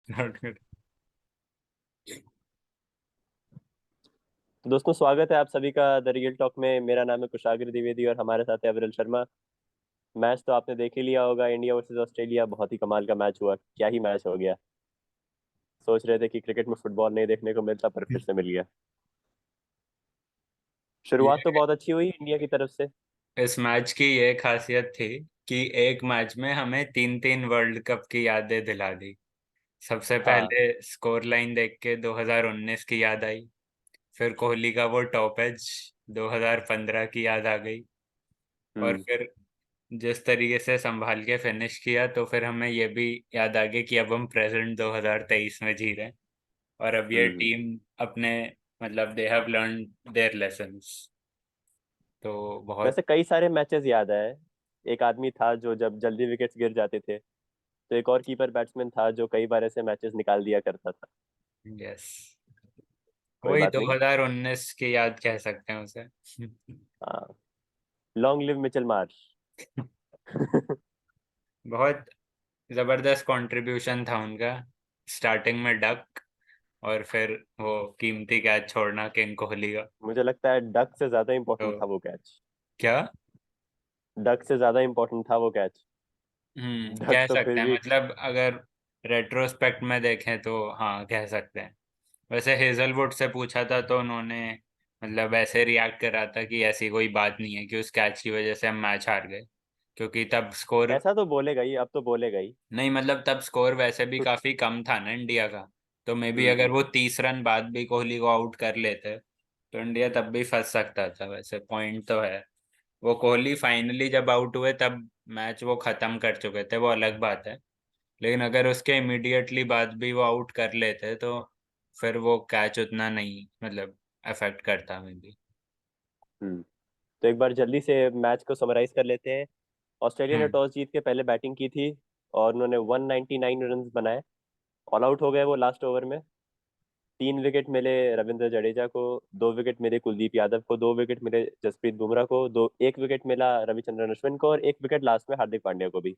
Not good. तो दोस्तों, स्वागत है आप सभी का द रियल टॉक में। मेरा नाम है कुशाग्र द्विवेदी और हमारे साथ है अविरल शर्मा। मैच तो आपने देख ही लिया होगा, इंडिया वर्सेस ऑस्ट्रेलिया। बहुत ही कमाल का मैच हुआ, क्या ही मैच हो गया। सोच रहे थे कि क्रिकेट में फुटबॉल नहीं देखने को मिलता, पर फिर से मिल गया। शुरुआत तो ये बहुत अच्छी हुई इंडिया की तरफ से। इस मैच की ये खासियत थी कि एक मैच में हमें तीन तीन वर्ल्ड कप की यादें दिला दी। सबसे हाँ। पहले स्कोर लाइन देख के 2019 की याद आई। फिर कोहली का वो टॉप एज 2015 की याद आ गई। और हम्म। फिर जिस तरीके से संभाल के फिनिश किया तो फिर हमें ये भी याद आ गया कि अब हम प्रेजेंट 2023 में जी रहे हैं। और अब ये हम्म। टीम अपने मतलब they have learn their lessons. तो बहुत। वैसे कई सारे मैचेस याद आए। एक आदमी था जो जब जल्दी विकेट्स गिर जाते थे, तो एक और कीपर बैट्समैन था जो कई बार ऐसे मैचेस निकाल दिया करता था। यस। कोई वही बात नहीं। 2019 की याद कह सकते हैं उसे। हाँ। Long live Mitchell Marsh. बहुत जबरदस्त कंट्रीब्यूशन था उनका। स्टार्टिंग में डक और फिर वो कीमती कैच छोड़ना किंग कोहली का। मुझे लगता है डक से ज्यादा तो इंपॉर्टेंट था वो कैच। क्या। डक से ज्यादा इंपॉर्टेंट था वो कैच। डक कह तो फिर सकते हैं भी। मतलब अगर रेट्रोस्पेक्ट में देखें तो हाँ कह सकते हैं। वैसे हेजलवुड से पूछा था तो उन्होंने मतलब ऐसे रिएक्ट करा था कि ऐसी कोई बात नहीं है कि उस कैच की वजह से हम मैच हार गए। क्योंकि तब स्कोर ऐसा तो बोलेगा ही, अब तो बोलेगा ही। नहीं मतलब तब स्कोर वैसे भी काफी कम था ना इंडिया का। तो मे बी अगर हम्म। वो 30 रन बाद भी कोहली को आउट कर लेते तो इंडिया तब भी फंस सकता था। वैसे पॉइंट तो है। वो कोहली फाइनली जब आउट हुए तब मैच वो खत्म कर चुके थे, वो अलग बात है। लेकिन अगर उसके इमीडिएटली बाद भी वो आउट कर लेते तो फिर वो कैच उतना नहीं मतलब अफेक्ट करता मे बी। हम्म। तो एक बार जल्दी से मैच को समराइज कर लेते हैं। ऑस्ट्रेलिया ने हम्म। टॉस जीत के पहले बैटिंग की थी और उन्होंने 199 रन बनाए। ऑल आउट हो गए वो लास्ट ओवर में। 3 विकेट मिले रविंद्र जडेजा को, 2 विकेट मिले कुलदीप यादव को, 2 विकेट मिले जसप्रीत बुमराह को, 1 विकेट मिला रविचंद्रन अश्विन को, और 1 विकेट लास्ट में हार्दिक पांड्या को भी,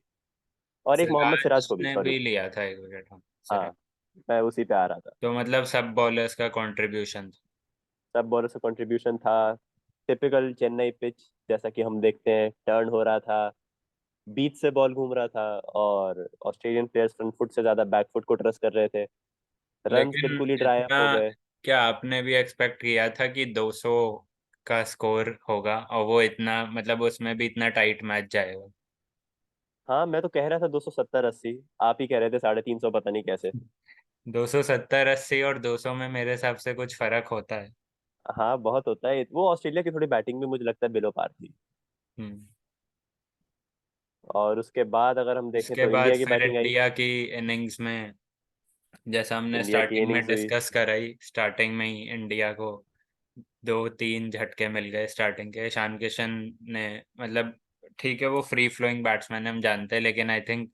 और एक मोहम्मद सिराज सिराज को भी, ने सॉरी। भी लिया था एक विकेट, हाँ हाँ, सिराज। मैं उसी पे आ रहा था। तो मतलब सब बॉलर्स का कंट्रीब्यूशन था। सब बॉलर से कंट्रीब्यूशन था। टिपिकल चेन्नई पिच, जैसा कि हम देखते हैं, टर्न हो रहा था, बीच से बॉल घूम रहा था, और ऑस्ट्रेलियन प्लेयर्स फ्रंट फुट से ज्यादा बैक फुट को ट्रस्ट कर रहे थे। रन्स लेकिन बिल्कुल ही ड्राई इतना अप हो गए। क्या आपने भी एक्सपेक्ट किया था कि 200 का स्कोर होगा और वो इतना मतलब उसमें भी इतना टाइट मैच जाएगा। हाँ, मैं तो कह रहा था 270-80। आप ही कह रहे थे 350, पता नहीं कैसे। 270 80 और 200 में मेरे हिसाब से कुछ फर्क होता है। हाँ, बहुत होता है वो। ऑस्ट्रेलिया की थोड़ी बैटिंग भी मुझे लगता है बिलो पार थी। हम्म। और उसके बाद अगर हम देखें उसके तो बाद इंडिया की फिर बैटिंग आई। इंडिया की इनिंग्स में जैसा हमने इंडिया की स्टार्टिंग में इनिंग्स हुई। डिस्कस कराई, स्टार्टिंग में ही इंडिया को दो तीन झटके मिल गए स्टार्टिंग के। ईशान किशन ने मतलब ठीक है वो फ्री फ्लोइंग बैट्समैन है हम जानते हैं, लेकिन आई थिंक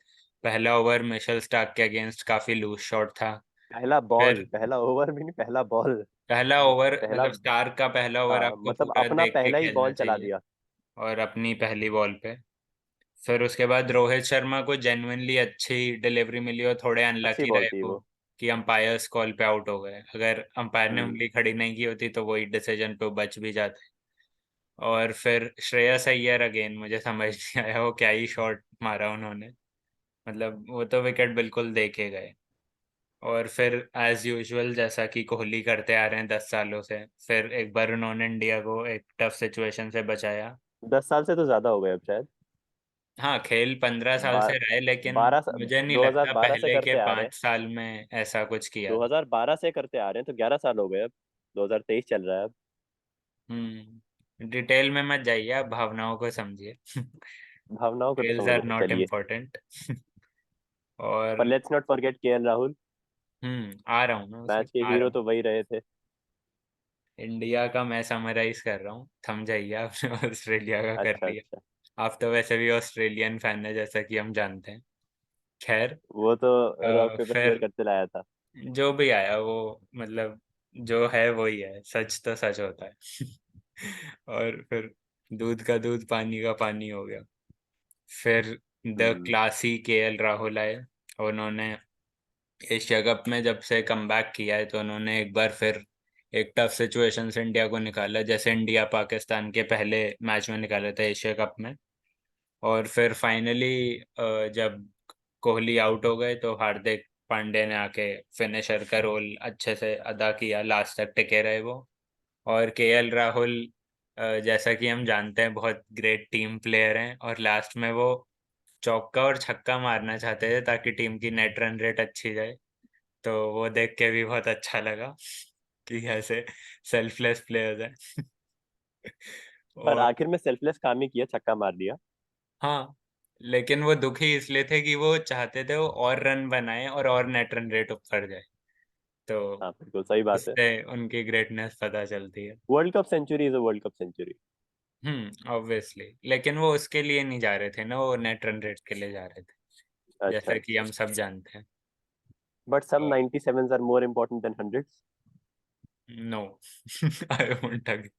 पहला ओवर मिशेल स्टार्क के अगेंस्ट काफी लूज शॉट था। पहला बॉल, फिर पहला ओवर भी नहीं, पहला बॉल। पहला ओवर पहला। मतलब स्टार्क का पहला ओवर हाँ, आपको मतलब पूरा अपना देख के पहला ही खेलना बॉल चला चाहिए दिया। और अपनी पहली बॉल पे। फिर उसके बाद रोहित शर्मा को जेन्युइनली अच्छी डिलीवरी मिली और थोड़े अच्छी अनलकी बॉल रहे थी वो वो। कि अंपायर्स कॉल पे आउट हो गए। अगर अंपायर ने हम्म। उंगली खड़ी नहीं की होती तो वही डिसीजन पे बच भी जाते। और फिर श्रेयस अय्यर अगेन मुझे समझ नहीं आया वो क्या ही शॉट मारा उन्होंने। मतलब वो तो विकेट बिल्कुल देके गए। और फिर एज यूजुअल जैसा कि कोहली करते आ रहे हैं 10 सालों से, फिर एक बार उन्होंने इंडिया को एक टफ सिचुएशन से बचाया। 10 साल से तो ज्यादा हो गए अब शायद। हाँ खेल 15 साल बार से रहे लेकिन 12 मुझे नहीं लगता 2012 से पहले के करते आ रहे हैं। 5 साल में ऐसा कुछ किया था। 2012 से करते आ रहे हैं तो 11 साल हो गए अब। 2023 चल रहा है अब। डिटेल में मत जाइए, आप भावनाओं को समझिए। भावनाओं को तो डिटेल्स समझ आर रहे हैं, नॉट चलिए। इम्पोर्टेंट। पर और let's not forget KL Rahul. आ रहा हूँ मैं उसी मैच के आ रहा हीरो हूँ। तो वही रहे थे। इंडिया का मैं समराइज कर रहा हूँ, थम जाइए आपने ऑस्ट्रेलिया का कर अच्छा, लिया। अच्छा। आप तो वैसे भी ऑस्ट्रेलियन फैन है जैसा कि हम जानते हैं। खैर वो तो रॉक पेपर सीजर फिर करते लाया था। जो भी आया वो मतलब जो है वही है, सच तो सच होता है। और फिर दूध का दूध पानी का पानी हो गया। फिर the hmm. Classy KL Rahul आए। उन्होंने एशिया कप में जब से कमबैक किया है तो उन्होंने एक बार फिर एक टफ सिचुएशन से इंडिया को निकाला, जैसे इंडिया पाकिस्तान के पहले मैच में निकाला था एशिया कप में। और फिर फाइनली जब कोहली आउट हो गए तो हार्दिक पांड्या ने आके फिनिशर का रोल अच्छे से अदा किया, लास्ट तक टिके रहे वो। और केएल राहुल जैसा कि हम जानते हैं बहुत ग्रेट टीम प्लेयर हैं, और लास्ट में वो चौका और छक्का मारना चाहते थे ताकि टीम की नेट रन रेट अच्छी जाए। तो वो देख के भी बहुत अच्छा लगा कि ऐसे सेल्फलेस प्लेयर्स हैं। पर और आखिर में सेल्फलेस काम ही किया, छक्का मार दिया। हाँ, लेकिन वो दुखी इसलिए थे कि वो चाहते थे वो और रन बनाए और नेट रन रेट ऊपर जाए। तो हाँ बिल्कुल सही बात है। उससे उनकी ग्रेटनेस पता चलती है। World cup century is a world cup century. Obviously, लेकिन वो उसके लिए नहीं जा रहे थे ना, वो नेट रन रेट के लिए जा रहे थे, अच्छा जैसा कि अच्छा। हम सब जानते हैं। बट सम और 97s are more important than 100s। No, I won't agree.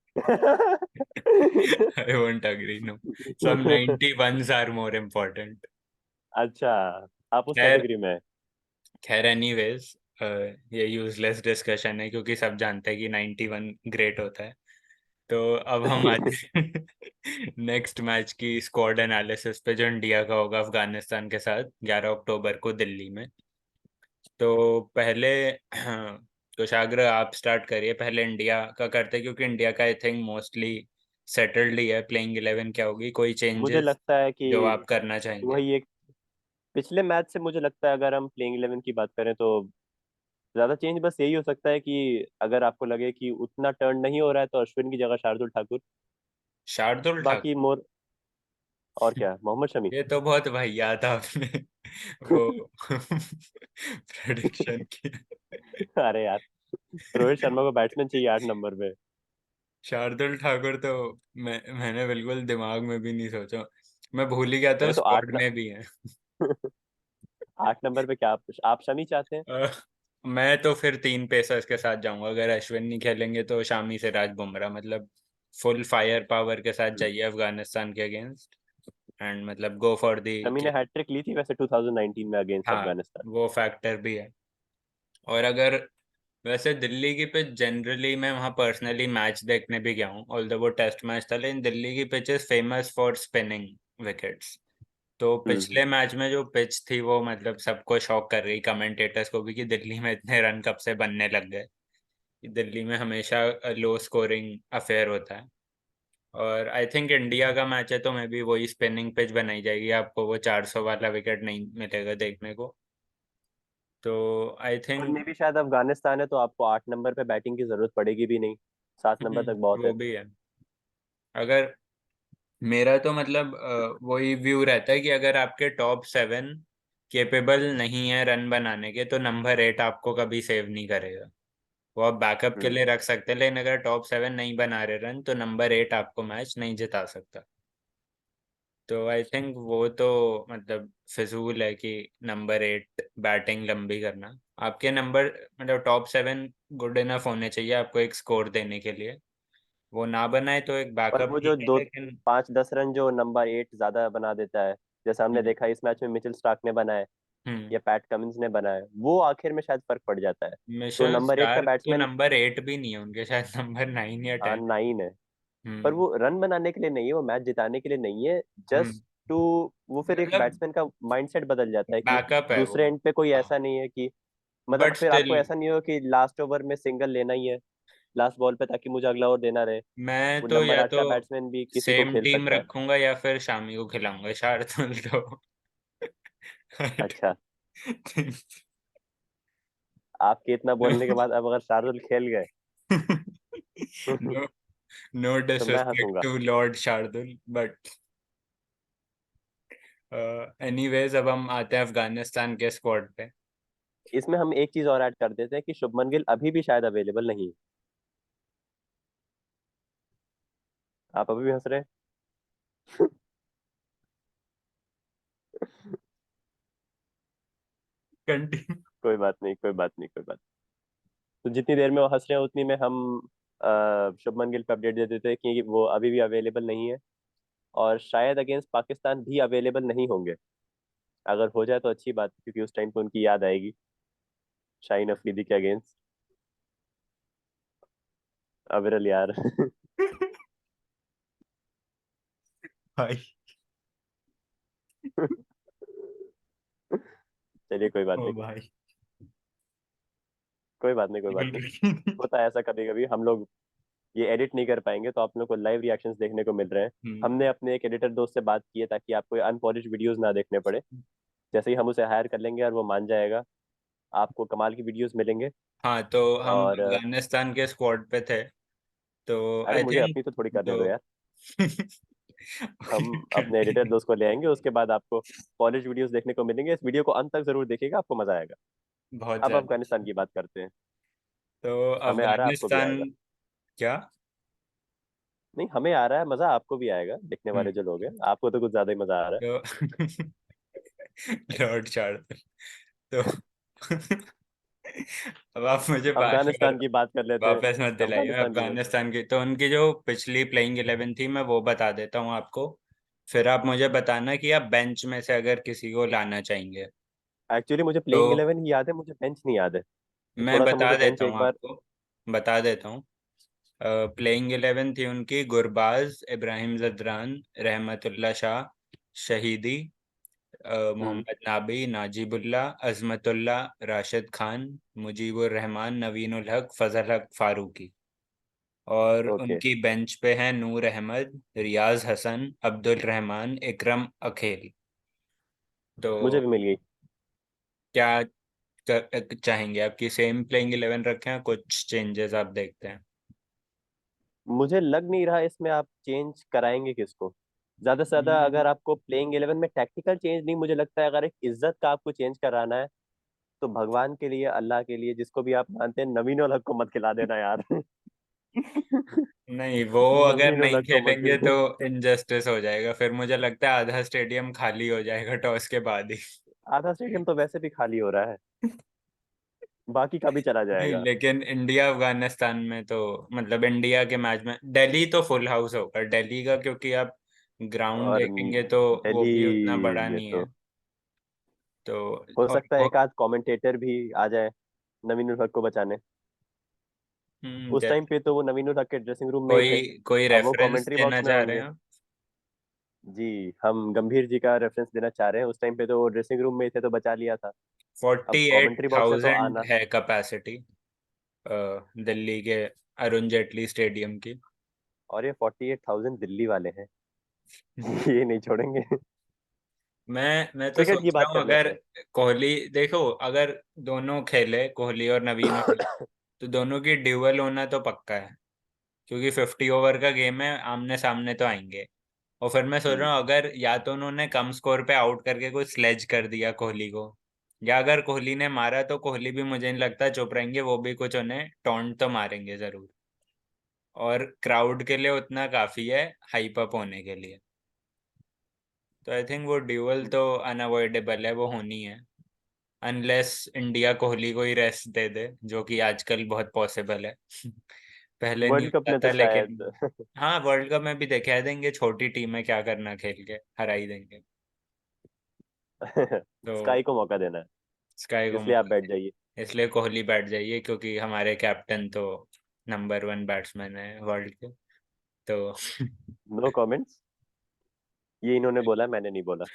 I won't agree, no. Some 91s are more important. अच्छा, आप उस खैर, कैटेगरी में हैं। खैर एनीवेज, ये यूजलेस डिस्कशन है क्योंकि सब जानते हैं कि 91 ग्रेट होता है। तो अब हम आते हैं नेक्स्ट मैच की स्क्वाड एनालिसिस पे, जो इंडिया का होगा अफगानिस्तान के साथ 11 अक्टूबर को दिल्ली में। तो पहले कुशाग्र आप स्टार्ट करिए, पहले इंडिया का करते हैं क्योंकि इंडिया का आई थिंक मोस्टली सेटल्ड ही है, प्लेइंग 11 क्या होगी, कोई मुझे चेंजेस लगता है कि जो आप करना चाहेंगे? वही एक, पिछले मैच से मुझे लगता है अगर हम प्लेइंग 11 की बात करें तो ज्यादा चेंज बस यही हो सकता है कि अगर आपको लगे कि उतना टर्न नहीं हो रहा है तो अश्विन की जगह शार्दुल ठाकुर। शार्दुल बाकी ठाकुर? मोर, और क्या, मोहम्मद शमी। ये तो बहुत वाहियात आपने वो प्रेडिक्शन किया। अरे यार, रोहित शर्मा को बैट्समैन चाहिए 8 नंबर पे। शार्दुल ठाकुर तो मैंने बिल्कुल दिमाग में भी नहीं सोचा। मैं भूल ही गया था अरे तो स्क्वाड में भी है। 8 नंबर पे क्या आप शमी चाहते हैं? अ, मैं तो फिर तीन पेसर्स के साथ जाऊंगा, अगर अश्विन नहीं खेलेंगे तो शामी से राज बुमराह, मतलब फुल फायर पावर के साथ हम्म। चाहिए अफगानिस्तान के अगेंस्ट। एंड मतलब गो फॉर दी। शमी ने हैट्रिक ली थी वैसे 2019 में अगेंस्ट हाँ, अफगानिस्तान। वो फैक्टर भी है। और अगर वैसे दिल्ली की पिच जनरली, मैं वहाँ पर्सनली मैच देखने भी गया हूँ, ऑल्दो वो टेस्ट मैच था, लेकिन दिल्ली की pitch is famous for spinning wickets. तो हम्म। पिछले मैच में जो पिच थी वो मतलब सबको शॉक कर रही, कमेंटेटर्स को भी, कि दिल्ली में इतने रन कब से बनने लग गए। दिल्ली में हमेशा लो स्कोरिंग अफेयर होता है। और आई थिंक इंडिया का मैच है तो मे भी वही स्पिनिंग पिच बनाई जाएगी, आपको वो 400 वाला विकेट नहीं मिलेगा देखने को। तो आई और थिंक मे भी शायद अफगानिस्तान है तो आपको 8 नंबर पे बैटिंग की जरूरत पड़ेगी भी नहीं, 7 नंबर तक बहुत वो है। भी है। अगर मेरा तो मतलब वही व्यू रहता है कि अगर आपके टॉप 7 केपेबल नहीं है रन बनाने के, तो नंबर 8 आपको कभी सेव नहीं करेगा। वो आप बैकअप के हम्म। लिए रख सकते हैं, लेकिन अगर टॉप 7 नहीं बना रहे रन तो नंबर 8 आपको मैच नहीं जिता सकता। तो आई थिंक वो तो मतलब फिजूल है कि नंबर 8 बैटिंग लंबी करना। आपके नंबर मतलब टॉप 7 गुड इनफ होने चाहिए आपको एक स्कोर देने के लिए। वो ना बनाए तो एक और बैकअप वो जो ठीक है, दो लेकिन 5-10 रन जो नंबर 8 ज्यादा बना देता है, जैसे हमने हम्म देखा इस मैच में मिचेल स्टार्क ने बनाया हम्म या पैट कमिंस ने बनाया, वो आखिर में शायद फर्क पड़ जाता है। तो मिशेल नंबर 8 का स्टार्क तो बैट्समैन, नंबर 8 भी नहीं है उनके, शायद नंबर 9 या हाँ 10। 9 है, पर हम्म वो रन बनाने के लिए नहीं है, वो मैच जिताने के लिए नहीं है, हम्म जस्ट टू, वो फिर एक मतलब बैट्समैन का माइंडसेट बदल जाता है कि बैकअप है वो। दूसरे एंड पे कोई हाँ, ऐसा नहीं है कि, मतलब बट फिर स्टिल आपको ऐसा नहीं हो कि लास्ट ओवर में सिंगल लेना ही है लास्ट बॉल पे ताकि मुझे अगला ओवर देना रहे। मैं वो तो नंबर या 8 तो का बैट्समैन भी किसी को सेम खेल टीम सकता है। रखूंगा या फिर शामी को खिलाऊंगा शार्दुल तो। अच्छा, आपके इतना बोलने के बाद अब अगर शार्दुल खेल गए नो, नो तो मैं डिसरिस्पेक्ट हंसूंगा। To lord Shardul, but anyways अब हम आते हैं अफगानिस्तान के स्क्वाड पे। इसमें हम एक चीज और ऐड कर देते हैं कि शुभमन गिल अभी भी शायद अवेलेबल नहीं है। आप अभी भी हंस रहे हैं? कंटिन्यू। कोई बात नहीं, कोई बात नहीं, कोई बात। तो जितनी देर में वो हंस रहे हैं उतनी में हम शुभमन गिल पे अपडेट दे देते हैं कि वो अभी भी अवेलेबल नहीं है, और शायद अगेंस्ट पाकिस्तान भी अवेलेबल नहीं होंगे। अगर हो जाए तो अच्छी बात है, क्योंकि उस टाइम पे उनकी याद आएगी। शाहीन अफरीदी के अगेंस्ट। अविरल यार। भाई। चलिए कोई बात ओ नहीं। भाई। कोई बात नहीं, कोई बात नहीं। होता है ऐसा कभी कभी, हम लोग ये एडिट नहीं कर पाएंगे तो आप लोग को लाइव रिएक्शंस देखने को मिल रहे हैं। हम्म। हमने अपने एक एडिटर दोस्त से बात की है ताकि आपको अनपॉलिश वीडियोस ना देखने पड़े। जैसे ही हम उसे हायर कर लेंगे और वो मान जाएगा, आपको कमाल की वीडियोस मिलेंगे। हाँ, तो हम और अफगानिस्तान के स्क्वाड पे थे, तो अरे आई मुझे थिंक अपनी तो थोड़ी करने जो दो यार। हम अपने एडिटर दोस्त को ले आएंगे, उसके बाद आपको पॉलिश वीडियोस देखने को मिलेंगे। इस वीडियो को अंत तक जरूर देखिएगा, आपको मजा आएगा। बहुत अब ज्यादा। अफगानिस्तान की बात करते हैं। तो हमें आ रहा है, आपको भी अफगानिस्तान। आएगा। क्या? नहीं, हमें आ रहा है मजा, आपको भी आएगा। देखने वाले हम्म। जो लोग हैं, आपको तो कुछ ज्यादा ही मजा आ रहा तो लौट छाड़ दो। तो अब आप मुझे है। बात अफगानिस्तान की बात कर लेते हैं। वापस मत दिलाइए अफगानिस्तान की बात। अफगानिस्तान की। तो उनकी जो पिछली प्लेइंग 11 थी मैं वो बता देता हूँ आपको, फिर आप मुझे बताना कि आप बेंच में से अगर किसी को लाना चाहेंगे। एक्चुअली मुझे तो प्लेइंग 11 ही याद है, मुझे बेंच नहीं याद है। तो मैं थोड़ा सा बता मुझे बेंच देता एक हूँ बार। आपको, बता देता हूँ। प्लेइंग 11 थी उनकी: गुरबाज, इब्राहिम जदरान, रहमतुल्लाह शाह, शहीदी, हम्म। मोहम्मद नाबी, नाजिबुल्लाह, अजमतुल्लाह, राशिद खान, मुजीबुर रहमान, नवीन उल हक, फजल हक फारूकी। और ओके। उनकी बेंच पे हैं नूर अहमद, रियाज हसन, अब्दुल रहमान, इकरम अखेल। तो मुझे भी मिल गई। क्या चाहेंगे आपकी सेम प्लेइंग 11 रखें या कुछ चेंजेस आप देखते हैं? मुझे लग नहीं रहा इसमें आप चेंज कराएंगे किसको। ज्यादा से ज्यादा हम्म, अगर आपको प्लेइंग 11 में टैक्टिकल चेंज नहीं, मुझे लगता है अगर एक इज्जत का आपको चेंज कराना है, तो भगवान के लिए, अल्लाह के लिए, जिसको भी आप मानते हैं, नवीन उल हक को मत खिला देना यार। नहीं, वो अगर नवीन उल नहीं हक को मत खेलेंगे खिला। तो इनजस्टिस हो जाएगा, फिर मुझे लगता है आधा स्टेडियम खाली हो जाएगा टॉस के बाद ही। आधा स्टेडियम तो वैसे भी खाली हो रहा है, बाकी का भी चला नहीं, जाएगा। लेकिन इंडिया अफगानिस्तान में तो मतलब इंडिया के मैच में दिल्ली तो फुल हाउस होगा दिल्ली का, क्योंकि आप ग्राउंड और देखेंगे तो वो दिल्ली भी उतना बड़ा में नहीं तो है। तो हो और सकता है वो एक आध कमेंटेटर भी आ जाए नवीन उल हक को बचाने। उस टाइम जैसे पे तो वो नवीन उल हक के ड्रेसिंग रूम में ही थे। कोई कोई अब वो रेफरेंस कमेंट्री देना बॉक्स में चाह रहे होंगे। हैं? जी, हम गंभीर जी का रेफरेंस देना चाह रहे हैं। उस टाइम पे तो वो ड्रेसिंग रूम में ही थे, तो बचा लिया था। अब फोर्टी एट कमेंट्री बॉक्स में तो थाउजेंड आना। है कैपेसिटी दिल्ली के अरुण जेटली स्टेडियम की। और ये 48,000 दिल्ली वाले हैं। ये नहीं छोड़ेंगे। मैं तो क्रिकेट की सोच रहा बात हूँ कर अगर लेते हैं। कोहली, देखो, अगर दोनों खेले कोहली और नवीन उल, तो दोनों की ड्यूअल होना तो पक्का है, क्योंकि 50 ओवर का गेम है, आमने सामने तो आएंगे। और फिर मैं सोच हम्म। रहा हूँ अगर या तो उन्होंने कम स्कोर पे आउट करके कुछ स्लेज कर दिया कोहली को, या अगर कोहली ने मारा तो कोहली भी मुझे नहीं लगता चुप रहेंगे, वो भी कुछ उन्हें टॉन्ट तो मारेंगे जरूर। और क्राउड के लिए उतना काफी है हाइप अप होने के लिए। तो आई थिंक वो ड्यूअल तो अनअवॉइडेबल है, वो होनी है, अनलेस इंडिया कोहली को ही रेस्ट दे दे, जो कि आजकल बहुत पॉसिबल है। पहले नहीं वर्ल्ड कप होता में तो था लेकिन। शायद। हाँ, वर्ल्ड कप में भी दिखा देंगे, छोटी टीम है, क्या करना, खेल के हरा ही देंगे। तो स्काई को मौका देना है, स्काई को इसलिए आप मौका बैठ जाइए। दे, इसलिए कोहली बैठ जाइए, क्योंकि हमारे कैप्टन तो नंबर 1 बैट्समैन है वर्ल्ड के। तो नो कमेंट्स। ये इन्होंने बोला, मैंने नहीं बोला।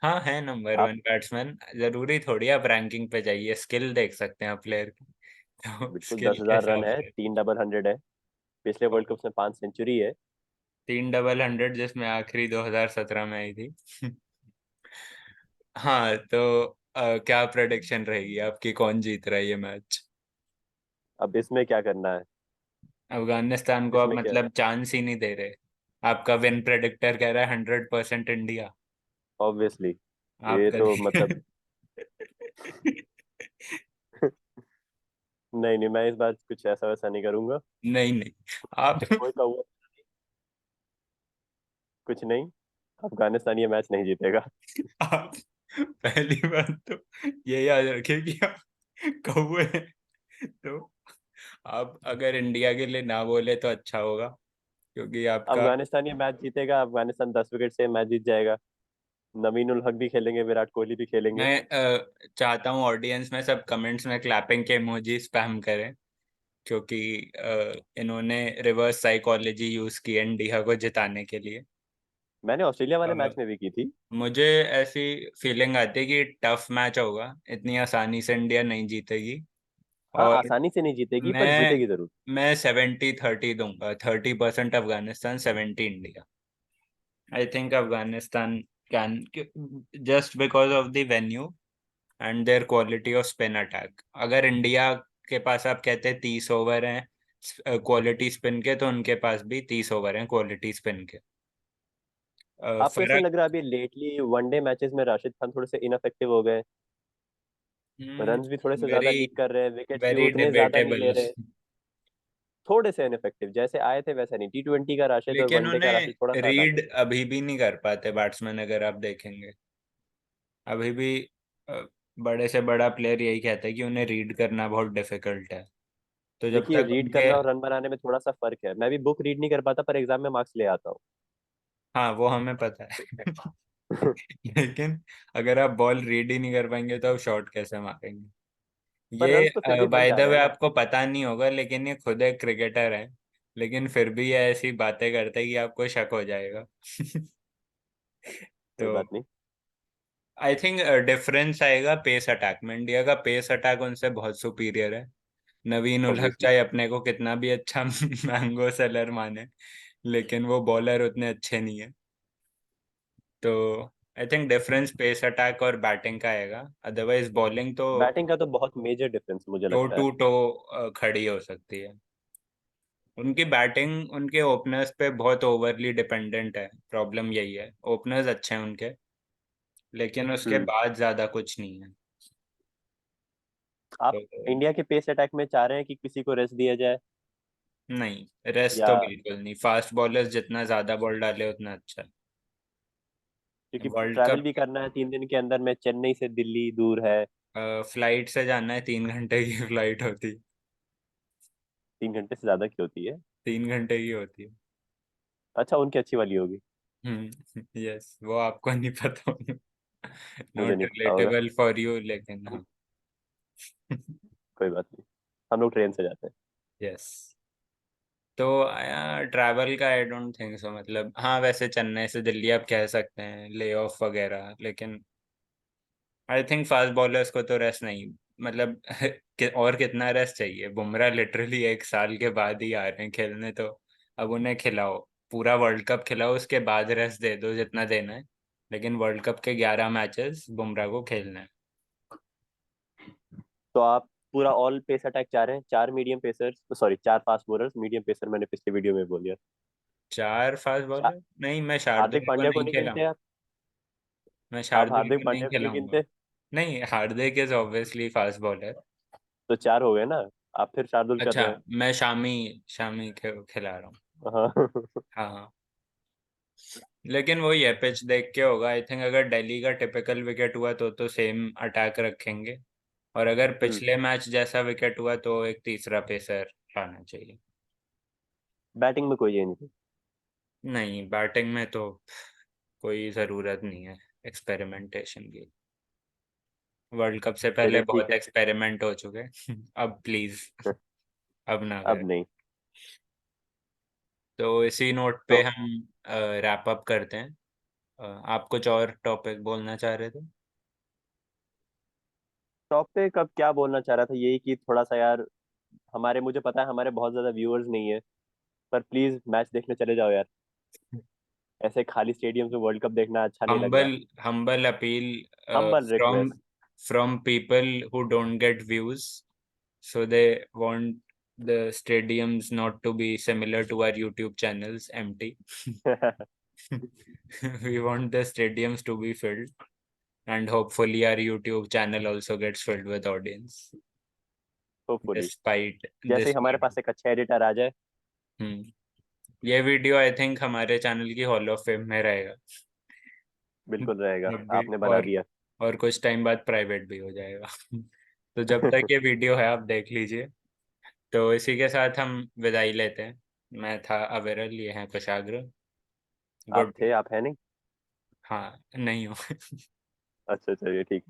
हाँ, है नंबर आप 1 बैट्समैन, जरूरी थोड़ी आप रैंकिंग पे जाइए, स्किल देख सकते हैं आप प्लेयर की। तो बिल्कुल, स्किल दस के हजार रन हिसाब है, से 3 डबल 100 है। पिछले वर्ल्ड कप में 5 सेंचुरी है। 3 डबल 100, जिसमें आखिरी 2017 में आई थी। हाँ, तो क्या प्रेडिक्शन रहेगी आपकी, कौन जीत रहा है ये मैच? अब इसमें क्या करना है। अफगानिस्तान को आप इसमें क्या, मतलब चांस ही नहीं दे रहे? आपका विन प्रेडिक्टर कह रहा है 100% इंडिया। ऑब्वियसली ये आपका तो मतलब। नहीं नहीं, मैं इस बार कुछ ऐसा वैसा नहीं करूंगा। नहीं नहीं, आप कोई कौवा, कुछ नहीं। अफगानिस्तान ये मैच नहीं जीतेगा। आप पहली बात तो ये याद रखिए कि आप कौवे हैं। तो आप अगर इंडिया के लिए ना बोले तो अच्छा होगा, क्योंकि आपका अफगानिस्तान ये मैच जीतेगा, अफगानिस्तान 10 विकेट से मैच जीत जाएगा। नवीन उल हक भी खेलेंगे, विराट कोहली भी खेलेंगे। मैं चाहता हूँ ऑडियंस में सब कमेंट्स में क्लैपिंग के इमोजी स्पैम करें, क्योंकि इन्होंने रिवर्स साइकोलॉजी यूज की है इंडिया को जिताने के लिए। मैंने ऑस्ट्रेलिया वाले अ, मैच में भी की थी। मुझे ऐसी फीलिंग आती है कि टफ मैच होगा, इतनी आसानी से इंडिया नहीं जीतेगी। हाँ, और आसानी से नहीं जीतेगी पर मैं जीतेगी जरूर। मैं 70-30 दूंगा, 30% Afghanistan, 70 India. I think Afghanistan can, just because of the venue and there quality off spin attack. अगर इंडिया के पास आप कहते हैं 30 ओवर हैं क्वालिटी स्पिन के, तो उनके पास भी 30 ओवर हैं क्वालिटी स्पिन के। आपको ऐसा फर्क। लग रहा है अभी लेटली वनडे मैचेस में राशिद खान थोड़े से इनफेक्टिव हो गए, रन्स भी थोड़े से ज्यादा वेरी लीक कर रहे हैं, विकेट्स भी वेरी उतने ज्यादा नहीं ले डिबेटेबल। रहे। थोड़े से इनफेक्टिव, जैसे आए थे वैसा नहीं। T20 का राशिद और लेकिन वनडे का राशिद थोड़ा उन्हें सा अलग है। रीड अभी भी नहीं कर पाते बैट्समैन, अगर आप देखेंगे अभी भी। अ, बड़े से बड़ा प्लेयर यही कहता है कि उन्हें रीड करना बहुत डिफिकल्ट है। तो जब देखिए, तक रीड उनके, करना और रन बनाने में थोड़ा सा फर्क है। मैं भी बुक रीड नहीं कर पाता पर एग्जाम में मार्क्स ले आता हूँ। हाँ वो हमें पता है। लेकिन अगर आप बॉल रीड ही नहीं कर पाएंगे तो आप शॉट कैसे मारेंगे? पर रन्स तो फिर ये भी बन बाय द जा रहे वे हैं ना। आपको पता नहीं होगा, लेकिन ये खुद एक क्रिकेटर है, लेकिन फिर भी ये ऐसी बातें करता है कि आपको शक हो जाएगा। कोई तो बात नहीं। आई थिंक डिफरेंस आएगा पेस अटैक में। इंडिया का पेस अटैक उनसे बहुत सुपीरियर है। नवीन उल हक ऑब्वियसली। चाहे अपने को कितना भी अच्छा मैंगो सेलर माने, लेकिन वो बॉलर उतने अच्छे नहीं है। तो I think difference pace attack और बैटिंग का आएगा, अदरवाइज बॉलिंग तो बैटिंग का तो बहुत मेजर डिफरेंस मुझे टो लगता है। टू टो खड़ी हो सकती है। उनकी बैटिंग उनके ओपनर्स पे बहुत ओवरली डिपेंडेंट है, प्रॉब्लम यही है। ओपनर्स अच्छे हैं उनके, लेकिन उसके हम्म। बाद ज्यादा कुछ नहीं है। आप तो इंडिया के पेस अटैक में चाह रहे हैं कि किसी को रेस्ट दिया जाए, नहीं, रेस्ट या तो बिल्कुल नहीं। फास्ट बॉलर्स जितना ज्यादा बॉल डाले उतना अच्छा है। क्योंकि वर्ल्ड ट्रैवल कप भी करना है 3 दिन के अंदर में, चेन्नई से दिल्ली दूर है। फ्लाइट से जाना है, 3 घंटे की फ्लाइट होती। 3 घंटे से ज्यादा की होती है? 3 घंटे की होती है। अच्छा, उनकी अच्छी वाली होगी। यस, वो आपको नहीं पता। मुझे नॉट नहीं पता होगा। रिलेटेबल फॉर यू, लेकिन हाँ। कोई बात नहीं, हम लोग ट्रेन से जाते हैं। यस। तो ट्रैवल का आई डोंट थिंक सो। मतलब हाँ, वैसे चेन्नई से दिल्ली आप कह सकते हैं ले ऑफ वगैरह, लेकिन आई थिंक फास्ट बॉलर्स को तो रेस्ट नहीं, मतलब और कितना रेस्ट चाहिए? बुमराह लिटरली 1 साल के बाद ही आ रहे हैं खेलने, तो अब उन्हें खिलाओ, पूरा वर्ल्ड कप खिलाओ, उसके बाद रेस्ट दे दो जितना देना है। लेकिन वर्ल्ड कप के 11 मैचेस बुमराह को खेलना है। तो आप पूरा ऑल पेस अटैक चाह रहे हैं, 4 medium pacers, sorry 4 fast bowlers, medium pacer मैंने पिछले वीडियो में बोल दिया। 4 फास्ट चा- बॉलर नहीं, मैं हार्दिक शार्दुल को पांड्या को नहीं नहीं गिनते खिलाऊंगा। आप? मैं आप शार्दुल हार्दिक को नहीं पांड्या को नहीं खिलाऊंगा। गिनते? नहीं, हार्दिक इज ऑब्वियसली फास्ट बॉलर। तो 4 हो गए ना। आप फिर शार्दुल कर अच्छा, रहे हैं। मैं शामी शामी खिला रहा हूँ। हाँ। हाँ हाँ। लेकिन वही है, पिच देख के होगा। आई थिंक अगर दिल्ली का टिपिकल विकेट हुआ तो सेम अटैक रखेंगे। और अगर हम्म। पिछले मैच जैसा विकेट हुआ तो एक तीसरा पेसर लाना चाहिए। बैटिंग में कोई ये नहीं थी। नहीं, बैटिंग में तो कोई ज़रूरत नहीं है एक्सपेरिमेंटेशन की। वर्ल्ड कप से पहले चलिए ठीक बहुत है। एक्सपेरिमेंट हो चुके। अब प्लीज, अब ना अब करें। नहीं। तो इसी नोट पे तो हम रैप अप करते हैं। आप कुछ और टॉपिक बोलना चाह रहे थे? टॉपिक अब क्या बोलना चाह रहा था, यही कि थोड़ा सा यार, हमारे, मुझे पता है हमारे बहुत ज्यादा व्यूअर्स नहीं है, पर प्लीज मैच देखने चले जाओ यार। ऐसे खाली स्टेडियम में वर्ल्ड कप देखना अच्छा नहीं लग रहा। Humble humble appeal humble from request. from people who don't get views, so they want the stadiums not to be similar to our YouTube channels, empty. We want the stadiums to be filled, and hopefully our YouTube channel also gets filled with audience, hopefully. despite जैसे ही this हमारे video. पास एक अच्छा editor आ जाए। ये video I think हमारे channel की hall of fame में रहेगा। बिल्कुल रहेगा, जब भी, आपने बना दिया। और कुछ टाइम बाद प्राइवेट भी हो जाएगा। तो जब तक ये वीडियो है आप देख लीजिए। तो इसी के साथ हम विदाई लेते हैं। मैं था अविरल, ये हैं कुशाग्र। आप गुड। थे, आप है नहीं। हाँ, नहीं हूँ। अच्छा चलिए ठीक है।